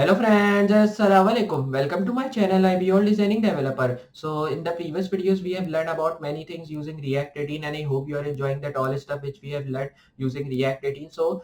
Hello friends, Assalamualaikum. Welcome to my channel. I'm your designing developer. So in the previous videos we have learned about many things using React 18 and I hope you are enjoying that all stuff which we have learned using React 18. So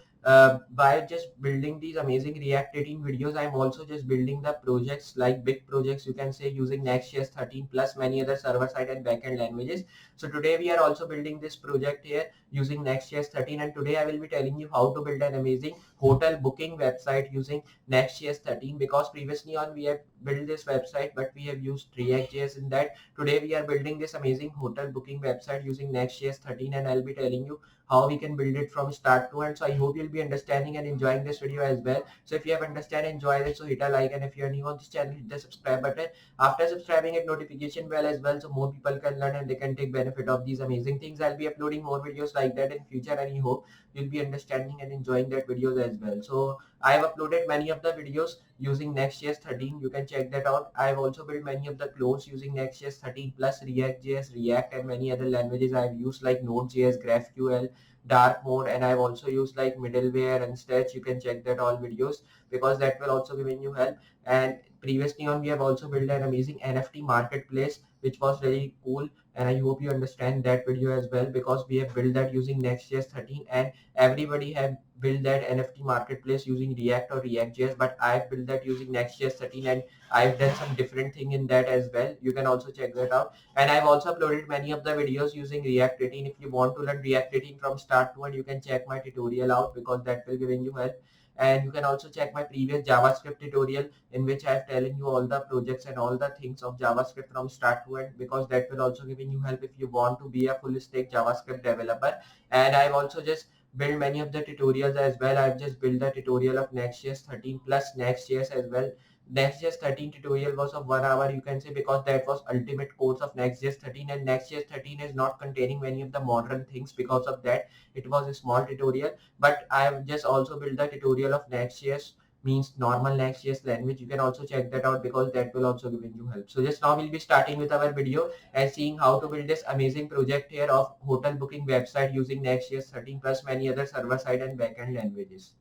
by just building these amazing React 18 videos, I'm also just building the projects like big projects you can say using Next.js 13 plus many other server side and backend languages. So today we are also building this project here using Next.js 13 and today I will be telling you how to build an amazing hotel booking website using Next.js 13 because previously on we have built this website but we have used React.js in that. Today we are building this amazing hotel booking website using Next.js 13 and I'll be telling you how we can build it from start to end. So I hope you'll be understanding and enjoying this video as well. So if you have understand and enjoyed it, so hit a like, and if you are new on this channel, hit the subscribe button. After subscribing, hit notification bell as well so more people can learn and they can take benefit of these amazing things. I'll be uploading more videos like that in future and I hope you'll be understanding and enjoying that videos as well. So I have uploaded many of the videos using Next.js 13. You can check that out. I have also built many of the clones using Next.js 13 plus React.js, React and many other languages I have used like Node.js, GraphQL, dark mode, and I've also used like middleware and Stitch. You can check that all videos because that will also giving you help. And previously on we have also built an amazing NFT marketplace which was very cool, and I hope you understand that video as well because we have built that using Next.js 13 and everybody have built that NFT marketplace using React or React.js, but I've built that using Next.js 13 and I've done some different thing in that as well. You can also check that out. And I've also uploaded many of the videos using React 18. If you want to learn React 18 from start to end, you can check my tutorial out because that will giving you help. And you can also check my previous JavaScript tutorial in which I have telling you all the projects and all the things of JavaScript from start to end because that will also giving you help if you want to be a full stack JavaScript developer. And I've also just build many of the tutorials as well. I've just built the tutorial of Next.js 13 plus Next.js as well. Next.js 13 tutorial was of 1 hour you can say because that was ultimate course of Next.js 13 and Next.js 13 is not containing many of the modern things. Because of that it was a small tutorial, but I've just also built the tutorial of Next.js means normal Next.js language. You can also check that out because that will also giving you help. So just now we'll be starting with our video and seeing how to build this amazing project here of hotel booking website using Next.js 13 plus many other server side and backend languages.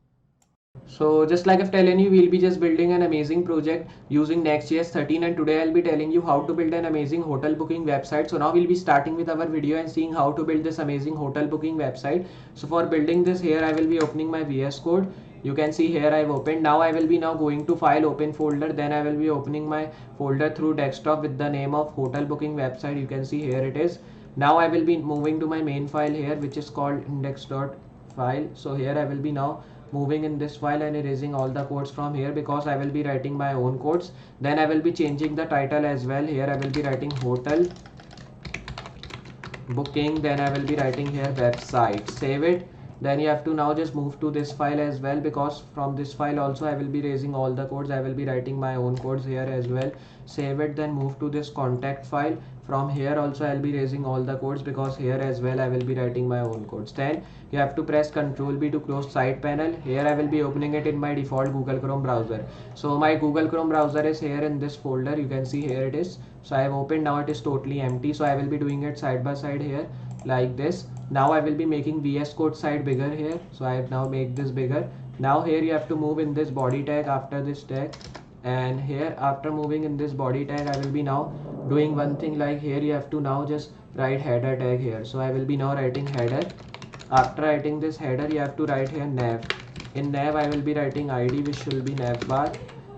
So just like I've telling you, we'll be just building an amazing project using Next.js 13 and today I'll be telling you how to build an amazing hotel booking website. So now we'll be starting with our video and seeing how to build this amazing hotel booking website. So for building this here, I will be opening my VS Code. You can see here I've opened. Now I will be now going to file open folder. Then I will be opening my folder through desktop with the name of hotel booking website. You can see here it is. Now I will be moving to my main file here which is called index.file. So here I will be now moving in this file and erasing all the codes from here because I will be writing my own codes. Then I will be changing the title as well. Here I will be writing hotel booking, then I will be writing here website. Save it. Then you have to now just move to this file as well because from this file also I will be raising all the codes. I will be writing my own codes here as well. Save it. Then move to this contact file. From here also I'll be raising all the codes because here as well I will be writing my own codes. Then you have to press Ctrl B to close side panel. Here I will be opening it in my default Google Chrome browser. So my Google Chrome browser is here in this folder. You can see here it is. So I have opened. Now it is totally empty. So I will be doing it side by side here like this. Now I will be making VS Code side bigger here. So I have now make this bigger. Now here you have to move in this body tag after this tag, and here after moving in this body tag I will be now doing one thing like here you have to now just write header tag here. So I will be now writing header. After writing this header you have to write here nav. In nav I will be writing id which will be navbar,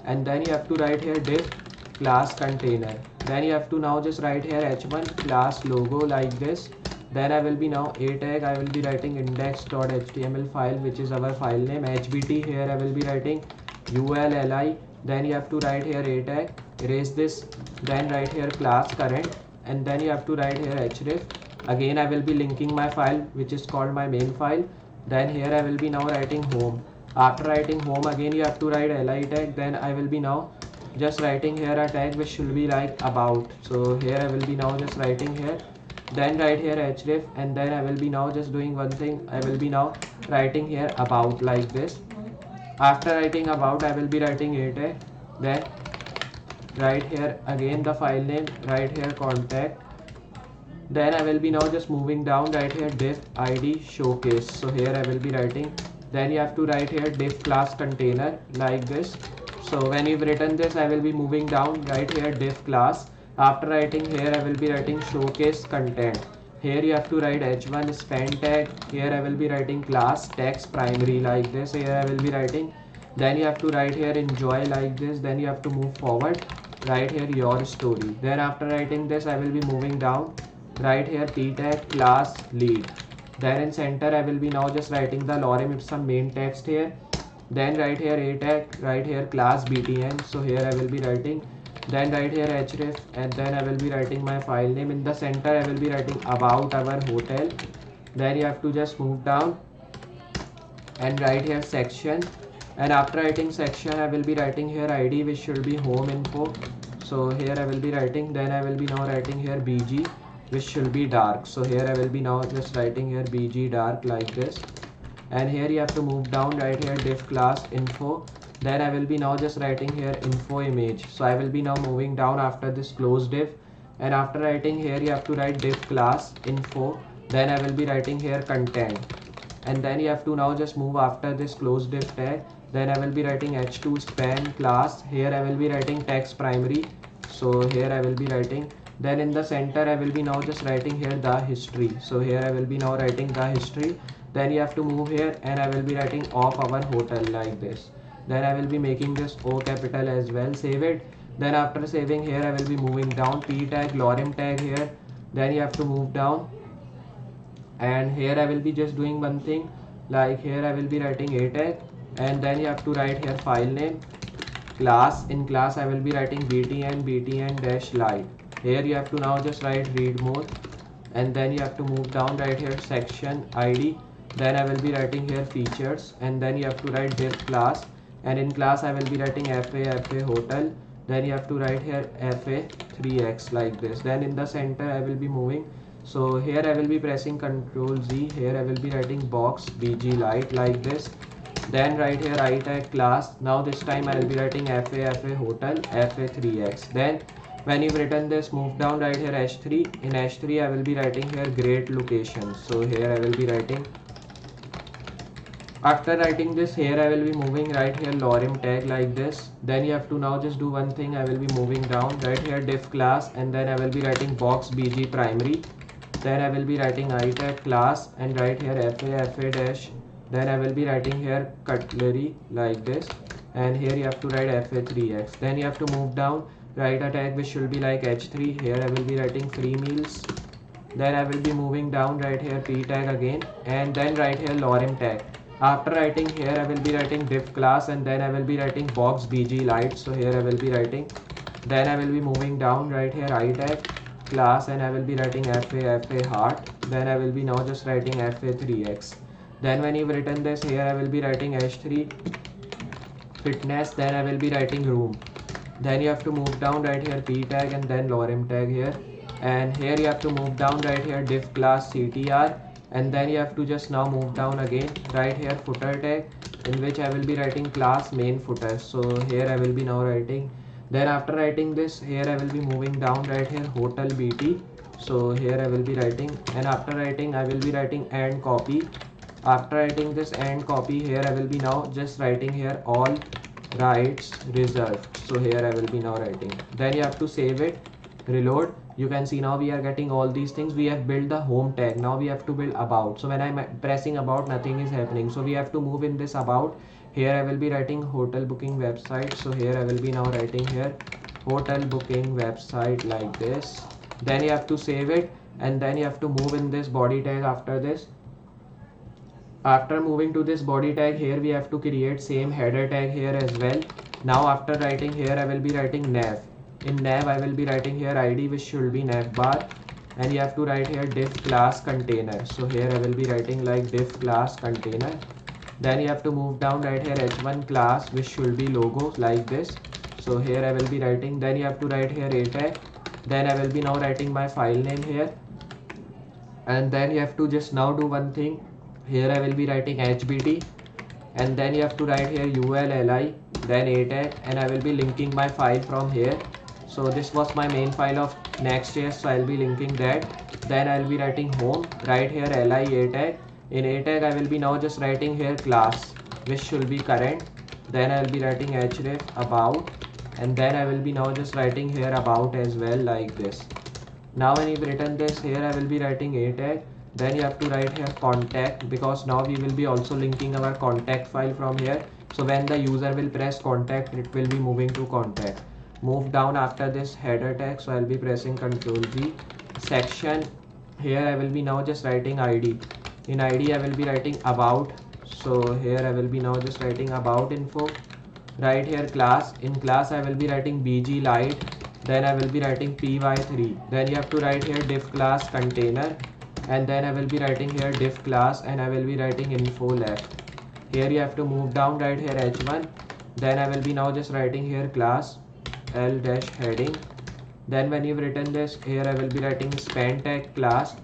and then you have to write here div class container. Then you have to now just write here h1 class logo like this. Then I will be now a tag. I will be writing index.html file which is our file name. hbt here I will be writing ulli. Then you have to write here a tag, erase this, then write here class current, and then you have to write here href. Again I will be linking my file which is called my main file. Then here I will be now writing home. After writing home again you have to write li tag. Then I will be now just writing here a tag which should be like about. So here I will be now just writing here, then write here href, and then I will be now just doing one thing. I will be now writing here about like this. After writing about I will be writing a tag, then write here again the file name, write here contact. Then I will be now just moving down, write here div id showcase. So here I will be writing, then you have to write here div class container like this. So when you've written this, I will be moving down right here div class. After writing here, I will be writing showcase content. Here you have to write h1 spend tag. Here I will be writing class text primary like this. Here I will be writing. Then you have to write here enjoy like this. Then you have to move forward. Write here your story. Then after writing this, I will be moving down. Right here p tag class lead. Then in center, I will be now just writing the lorem ipsum main text here. Then right here a tag, right here class btn. So here I will be writing. Then right here href, and then I will be writing my file name. In the center I will be writing about our hotel. Then you have to just move down and write here section. And after writing section, I will be writing here id, which should be home info. So here I will be writing. Then I will be now writing here bg, which should be dark. So here I will be now just writing here bg dark like this. And here you have to move down right here div class info. Then I will be now just writing here info image. So I will be now moving down after this close div. And after writing here, you have to write div class info. Then I will be writing here content. And then you have to now just move after this close div tag. Then I will be writing h2 span class. Here I will be writing text primary. So here I will be writing. Then in the center I will be now just writing here the history. So here I will be now writing the history. Then you have to move here and I will be writing of our hotel like this. Then I will be making this O capital as well. Save it. Then after saving here, I will be moving down p tag lorem tag here. Then you have to move down. And here I will be just doing one thing. Like here I will be writing a tag. And then you have to write here file name. Class. In class I will be writing btn dash light. Here you have to now just write read more. And then you have to move down right here section id. Then I will be writing here features. And then you have to write div class. And in class I will be writing fa hotel. Then you have to write here fa3x like this. Then in the center I will be moving. So here I will be pressing Ctrl Z. Here I will be writing box bg light like this. Then right here I tag class. Now this time I will be writing fa hotel fa3x. Then when you've written this, move down right here h3. In h3 I will be writing here great location. So here I will be writing. After writing this, here I will be moving right here lorem tag like this. Then you have to now just do one thing. I will be moving down right here div class, and then I will be writing box bg primary. Then I will be writing I tag class and right here fa dash. Then I will be writing here cutlery like this, and here you have to write fa3x. Then you have to move down, write a tag which should be like h3. Here I will be writing free meals. Then I will be moving down right here p tag again, and then right here lorem tag. After writing here, I will be writing div class, and then I will be writing box bg light. So here I will be writing. Then I will be moving down right here I tag class, and I will be writing fa heart. Then I will be now just writing fa3x. Then when you've written this, here I will be writing h3 fitness. Then I will be writing room. Then you have to move down right here p tag and then lorem tag here. And here you have to move down right here div class ctr. And then you have to just now move down again right here footer tag, in which I will be writing class main footer. So here I will be now writing. Then after writing this, here I will be moving down right here hotel bt. So here I will be writing, and after writing I will be writing and copy. After writing this and copy, here I will be now just writing here all rights reserved. So here I will be now writing. Then you have to save it, reload. You can see now we are getting all these things. We have built the home tag. Now we have to build about. So when I'm pressing about, nothing is happening. So we have to move in this about. Here I will be writing hotel booking website. So here I will be now writing here hotel booking website like this. Then you have to save it, and then you have to move in this body tag after this. After moving to this body tag, here we have to create same header tag here as well. Now after writing here, I will be writing nav. In nav I will be writing here id, which should be nav bar, and you have to write here div class container. So here I will be writing like div class container. Then you have to move down right here h1 class, which should be logo like this. So here I will be writing. Then you have to write here a tag. Then I will be now writing my file name here, and then you have to just now do one thing. Here I will be writing hbt, and then you have to write here ulli, then a tag, and I will be linking my file from here. So this was my main file of Next.js, so I'll be linking that. Then I'll be writing home, right here li a tag. In a tag I will be now just writing here class, which should be current. then I will be writing href about, and then I will be now just writing here about as well, like this. Now when you've written this, here I will be writing a tag, then you have to write here contact, because now we will be also linking our contact file from here. So when the user will press contact, it will be moving to contact. Move down after this header tag, so I'll be pressing Ctrl Z. Section, here I will be now just writing id. In id I will be writing about, so here I will be now just writing about info. Right here class, in class I will be writing bg lite, then I will be writing py3, then you have to write here diff class container, and then I will be writing here diff class, and I will be writing info left. Here you have to move down, right here h1, then I will be now just writing here class l dash heading. Then when you've written this, here I will be writing span tag class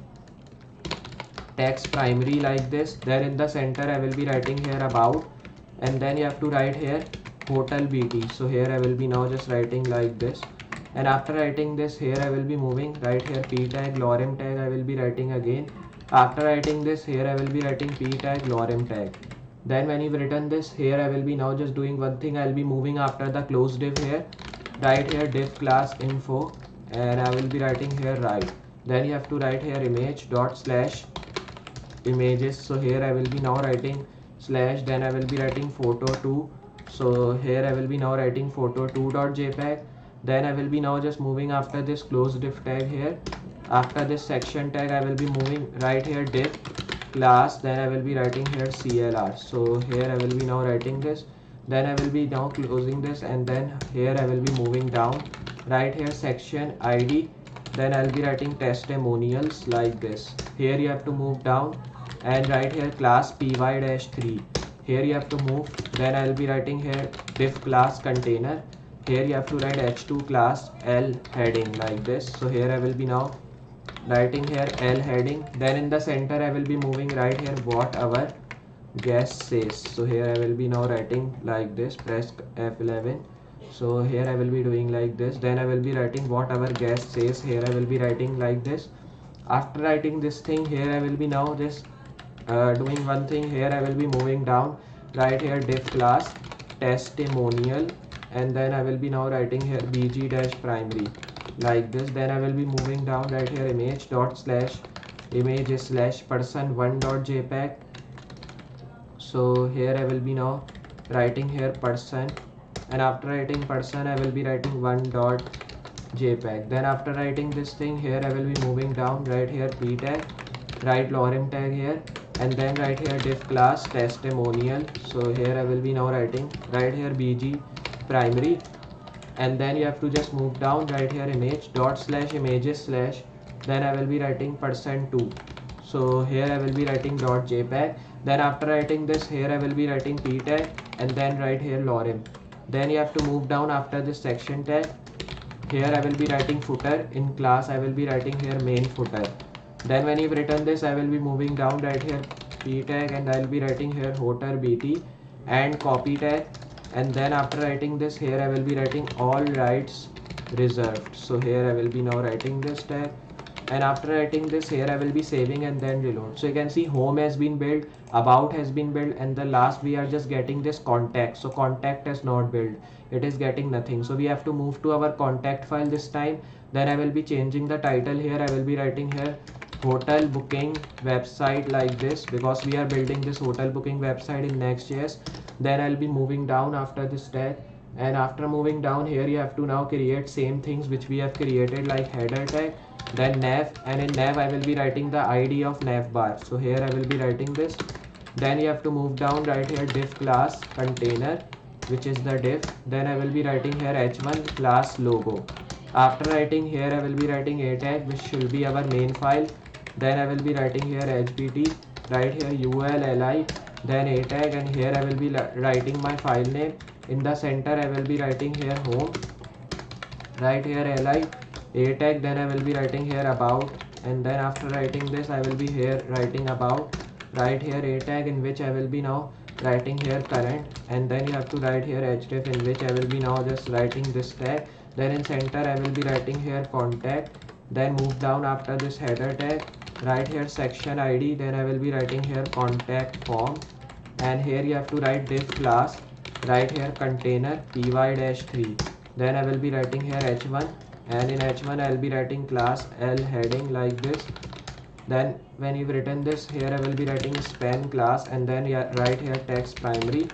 text primary, like this. Then in the center I will be writing here about, and then you have to write here hotel bt. So here I will be now just writing like this, and after writing this, here I will be moving right here p tag lorem tag I will be writing again. After writing this, here I will be writing p tag lorem tag. Then when you've written this, here I will be now just doing one thing. I'll be moving after the close div here, right here diff class info, and I will be writing here right. Then you have to write here image dot slash images. So here I will be now writing slash, then I will be writing photo2. So here I will be now writing photo2.jpg. Then I will be now just moving after this close diff tag here. After this section tag I will be moving right here diff class, then I will be writing here clr. So here I will be now writing this, then I will be now closing this, and then here I will be moving down right here section id, then I'll be writing testimonials, like this. Here you have to move down and write here class py-3. Here you have to move, then I'll be writing here diff class container. Here you have to write h2 class l heading, like this. So here I will be now writing here l heading, then in the center I will be moving right here what our guest says. So here I will be now writing like this, press F11. So here I will be doing like this, then I will be writing what our guest says. Here I will be writing like this. After writing this thing, here I will be now just doing one thing. Here I will be moving down right here diff class testimonial, and then I will be now writing here bg dash primary, like this. Then I will be moving down right here image dot slash image slash person1 dot jpg. So here I will be now writing here person, and after writing person I will be writing 1 dot jpg. Then after writing this thing, here I will be moving down right here p tag, write lorem tag here, and then right here diff class testimonial. So here I will be now writing right here bg primary, and then you have to just move down right here image dot slash images slash, then I will be writing person2. So here I will be writing dot jpg. Then after writing this, here I will be writing p tag, and then right here lorem. Then you have to move down after this section tag. Here I will be writing footer. In class I will be writing here main footer. Then when you've written this, I will be moving down right here p tag, and I will be writing here hotel bt and copy tag. And then after writing this, here I will be writing all rights reserved. So here I will be now writing this tag, and after writing this, here I will be saving and then reload. So you can see home has been built, about has been built, and the last we are just getting this contact. So contact is not built, it is getting nothing. So we have to move to our contact file this time. Then I will be changing the title. Here I will be writing here hotel booking website, like this, because we are building this hotel booking website in Next.js. Then I'll be moving down after this tag, and after moving down, here you have to now create same things which we have created, like header tag, then nav, and in nav I will be writing the id of nav bar. So here I will be writing this. Then you have to move down right here diff class container, which is the diff. Then I will be writing here h1 class logo. After writing here, I will be writing a tag, which should be our main file. Then I will be writing here hpt, right here ulli, then a tag, and here I will be writing my file name. In the center I will be writing here home, right here li, a tag, then I will be writing here about, and then after writing this I will be here writing about, right here a tag, in which I will be now writing here current, and then you have to write here href, in which I will be now just writing this tag. Then in center I will be writing here contact, then move down after this header tag, right here section id, then I will be writing here contact form, and here you have to write diff class right here container py-3. Then I will be writing here h1, and in h1 I will be writing class L heading like this. Then when you've written this, here I will be writing span class, and then write here text primary,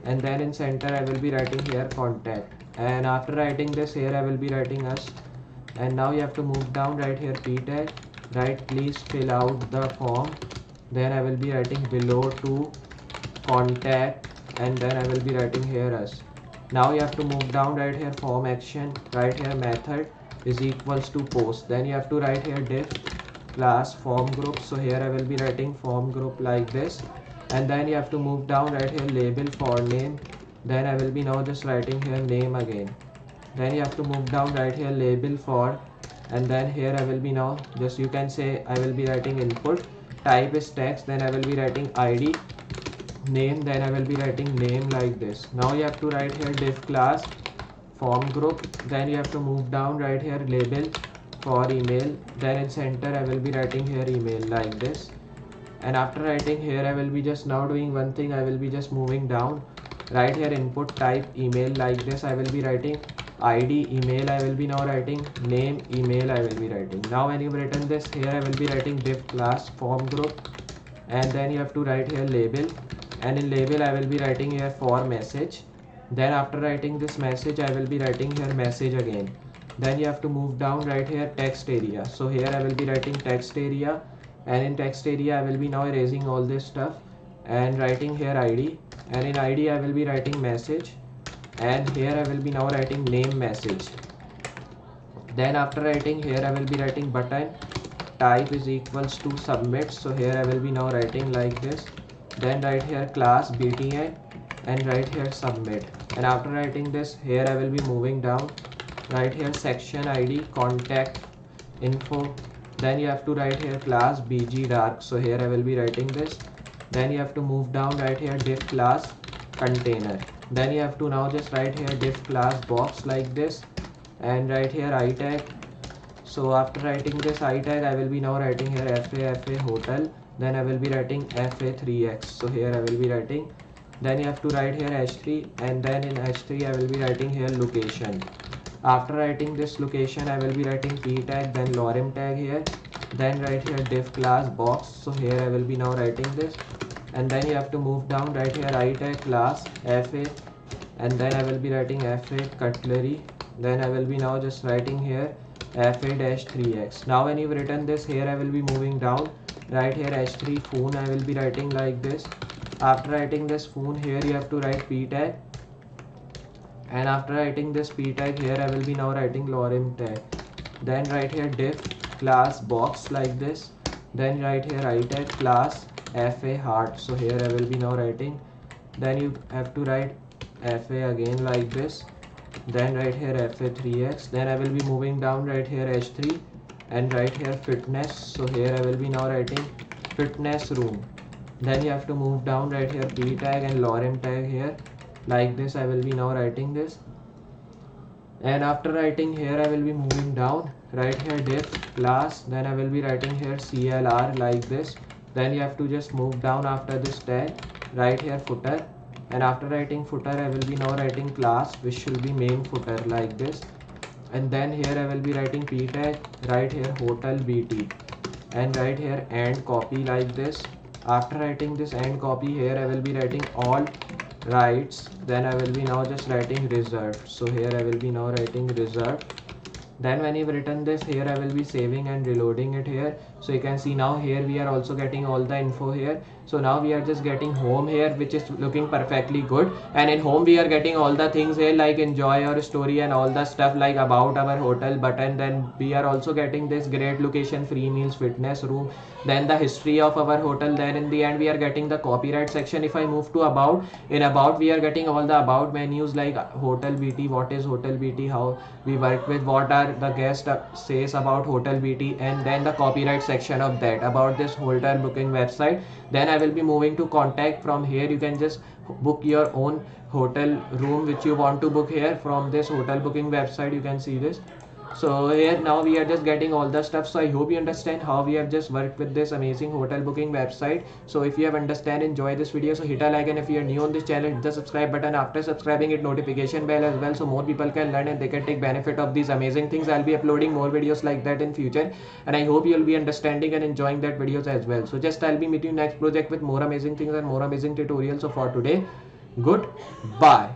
and then in center I will be writing here contact. And after writing this, here I will be writing us. And now you have to move down, right here p tag, right, please fill out the form. Then I will be writing below to contact, and then I will be writing here us. Now you have to move down, right here form action, right here method is equals to post. Then you have to write here diff class form group. So here I will be writing form group like this. And then you have to move down, right here label for name. Then I will be now just writing here name again. Then you have to move down, right here label for, and then here I will be now just, you can say I will be writing input, type is text, then I will be writing id name, then I will be writing name like this. Now you have to write here diff class form group. Then you have to move down, right here label for email, then in center I will be writing here email like this. And after writing here, I will be just now doing one thing, I will be just moving down, right here input type email like this. I will be writing id email, I will be now writing name email, I will be writing. Now when you've written this, here I will be writing diff class form group, and then you have to write here label, and in label I will be writing here for message. Then after writing this message, I will be writing here message again. Then you have to move down, right here text area. So here I will be writing text area, and in text area I will be now erasing all this stuff and writing here id, and in id I will be writing message, and here I will be now writing name message. Then after writing here, I will be writing button type is equals to submit. So here I will be now writing like this. Then write here class btn and write here submit. And after writing this, here I will be moving down, write here section id contact info. Then you have to write here class bg dark. So here I will be writing this. Then you have to move down, right here diff class container. Then you have to now just write here diff class box like this, and write here I tag. So after writing this I tag, I will be now writing here fa hotel. Then I will be writing fa3x. So here I will be writing. Then you have to write here h3, and then in h3 I will be writing here location. After writing this location, I will be writing p tag, then lorem tag here. Then write here diff class box. So here I will be now writing this. And then you have to move down, right here I tag class fa, and then I will be writing fa cutlery. Then I will be now just writing here fa-3x. Now when you've written this, here I will be moving down, right here h3 phone I will be writing like this. After writing this phone, here you have to write p tag, and after writing this p tag, here I will be now writing lorem tag. Then write here diff class box like this. Then write here I tag class fa heart. So here I will be now writing. Then you have to write fa again like this. Then write here fa3x. Then I will be moving down, right here h3, and write here fitness. So here I will be now writing fitness room. Then you have to move down, right here p tag and lorem tag here like this. I will be now writing this. And after writing here, I will be moving down, right here diff class. Then I will be writing here clr like this. Then you have to just move down after this tag, right here footer. And after writing footer, I will be now writing class, which should be main footer like this. And then here I will be writing p tag, right here hotel bt, and right here and copy like this. After writing this and copy, here I will be writing all rights. Then I will be now just writing reserved. So here I will be now writing reserved. Then when you've written this, here I will be saving and reloading it here. So you can see now here we are also getting all the info here. So now we are just getting home here, which is looking perfectly good. And in home we are getting all the things here like enjoy your story and all the stuff like about our hotel button. Then we are also getting this great location, free meals, fitness room, then the history of our hotel. Then in the end we are getting the copyright section. If I move to about, in about we are getting all the about menus like hotel bt, what is hotel bt, how we work with, what are the guest says about hotel bt, and then the copyright section of that about this hotel booking website. Then I will be moving to contact. From here you can just book your own hotel room which you want to book here from this hotel booking website. You can see this. So here now we are just getting all the stuff. So I hope you understand how we have just worked with this amazing hotel booking website. So if you have understand, enjoy this video, so hit a like, and if you are new on this channel, hit the subscribe button. After subscribing, hit notification bell as well, so more people can learn and they can take benefit of these amazing things. I'll be uploading more videos like that in future, and I hope you'll be understanding and enjoying that videos as well. So just I'll be meeting you next project with more amazing things and more amazing tutorials. So for today, goodbye.